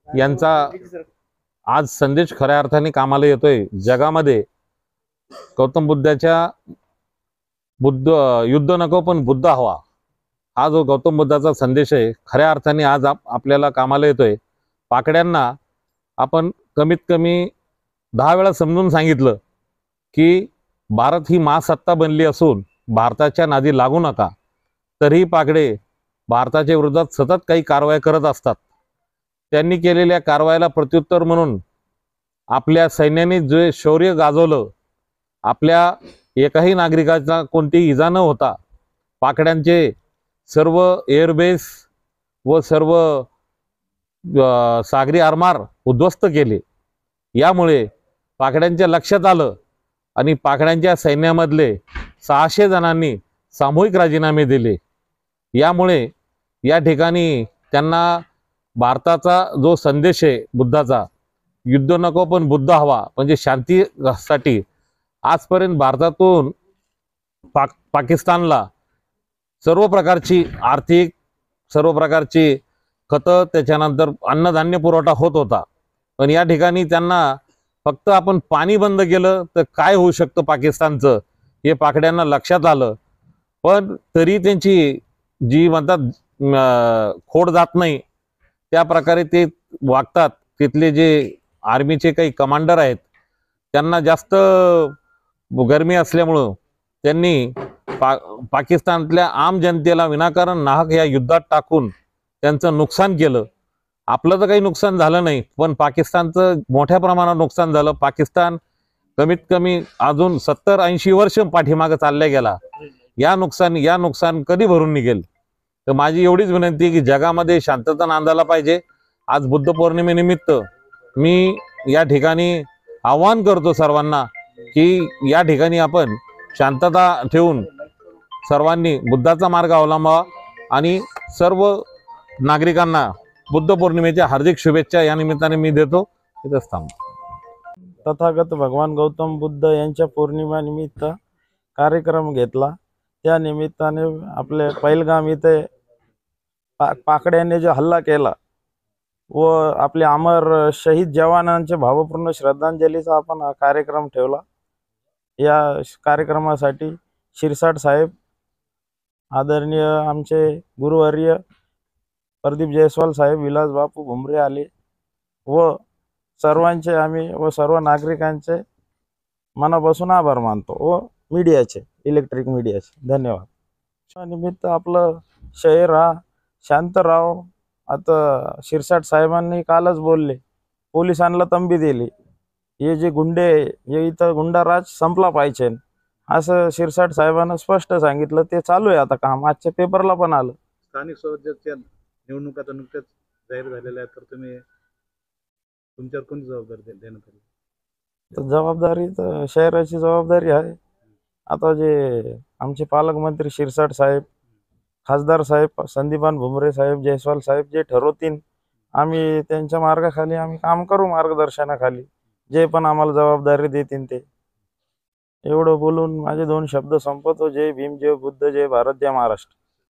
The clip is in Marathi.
यांचा आज संदेश खऱ्या अर्थाने कामाला येतोय। जगामध्ये गौतम बुद्धाच्या युद्ध नको पण बुद्ध हवा, हा जो गौतम बुद्धाचा संदेश आहे खऱ्या अर्थाने आज आपल्याला कामाला येतोय। पाकड्यांना आपण कमीत कमी 10 वेळा समजून सांगितलं की भारत ही महासत्ता बनली असून भारताच्या नादी लागू नका, तरीही पाकडे भारताच्या विरोधात सतत काही कारवाया करत असतात। त्यांनी केलेल्या कारवायाला प्रत्युत्तर म्हणून आपल्या सैन्याने जे शौर्य गाजवलं, आपल्या एकाही नागरिकाचा कोणतीही इजा न होता पाकड्यांचे सर्व एअरबेस व सर्व सागरी आरमार उद्ध्वस्त केले। यामुळे पाकड्यांच्या लक्षात आलं आणि पाकड्यांच्या सैन्यामधले 600 जणांनी सामूहिक राजीनामे दिले। यामुळे या ठिकाणी त्यांना भारताचा जो संदेश आहे बुद्धाचा, युद्ध नको पण बुद्ध हवा, म्हणजे शांतीसाठी आजपर्यंत भारतातून पाकिस्तानला सर्व प्रकारची आर्थिक, सर्व प्रकारची खतं, त्याच्यानंतर अन्नधान्य पुरवठा होत होता। पण या ठिकाणी त्यांना फक्त आपण पाणी बंद केलं तर काय होऊ शकतं पाकिस्तानचं हे पाकड्यांना लक्षात आलं। पण तरी त्यांची जी म्हणतात खोड जात नाही, त्या प्रकारे ते वागतात। तिथले जे आर्मीचे काही कमांडर आहेत त्यांना जास्त गरमी असल्यामुळं त्यांनी पाकिस्तानातल्या आम जनतेला विनाकारण नाहक या युद्धात टाकून त्यांचं नुकसान केलं। आपलं तर काही नुकसान झालं नाही, पण पाकिस्तानचं मोठ्या प्रमाणात नुकसान झालं। पाकिस्तान कमीत कमी अजून 70-80 वर्ष पाठीमागे चालल्या गेला। या नुकसान कधी भरून निघेल? तर माझी एवढीच विनंती आहे की जगामध्ये शांतता नांदायला पाहिजे। आज बुद्ध पौर्णिमेनिमित्त मी या ठिकाणी आवाहन करतो सर्वांना की या ठिकाणी आपण शांतता ठेवून सर्वांनी बुद्धाचा मार्ग अवलंबावा आणि सर्व नागरिकांना बुद्ध पौर्णिमेच्या हार्दिक शुभेच्छा या निमित्ताने मी देतो। इथंच थांबतो। तथागत भगवान गौतम बुद्ध यांच्या पौर्णिमेनिमित्त कार्यक्रम घेतला। त्या निमित्ताने आपले पैलगाम इथे पाकड्याने जो हल्ला केला व आपले अमर शहीद जवानांचे भावपूर्ण श्रद्धांजलीचा आपण हा कार्यक्रम ठेवला। या कार्यक्रमासाठी शिरसाट साहेब, आदरणीय आमचे गुरुवर्य प्रदीप जयस्वाल साहेब, विलास बापू भुमरे आले व सर्वांचे आम्ही व सर्व नागरिकांचे मनापासून आभार मानतो व मीडियाचे, इलेक्ट्रिक मीडियाचे धन्यवाद। निमित्त आपलं शहर हा शांत राहो। आता शिरसाट साहेबांनी कालच बोलले, पोलिसांना तंबी दिली, हे जे गुंडे, हे इथं गुंडाराज संपला पाहिजे असं शिरसाट साहेबांना स्पष्ट सांगितलं। ते चालू आहे आता काम, आजच्या पेपरला पण आलं। स्थानिक स्वराज्याच्या निवडणुका तर नुकत्याच जाहीर झालेल्या आहेत, तर तुम्ही तुमच्यावर कोणती जबाबदारी देण्यात आली? तर जबाबदारी तर शहराची जबाबदारी आहे। आता जे आमचे पालकमंत्री शिरसाट साहेब, खासदार साहेब संदीपान भुमरे साहेब, जयस्वाल साहेब जे ठरवतील आम्ही त्यांच्या मार्गाखाली आम्ही काम करू, मार्गदर्शनाखाली जे पण आम्हाला जबाबदारी देतील ते। एवढं बोलून माझे 2 शब्द संपवतो। जय भीम, जय बुद्ध, जय भारत, जय महाराष्ट्र।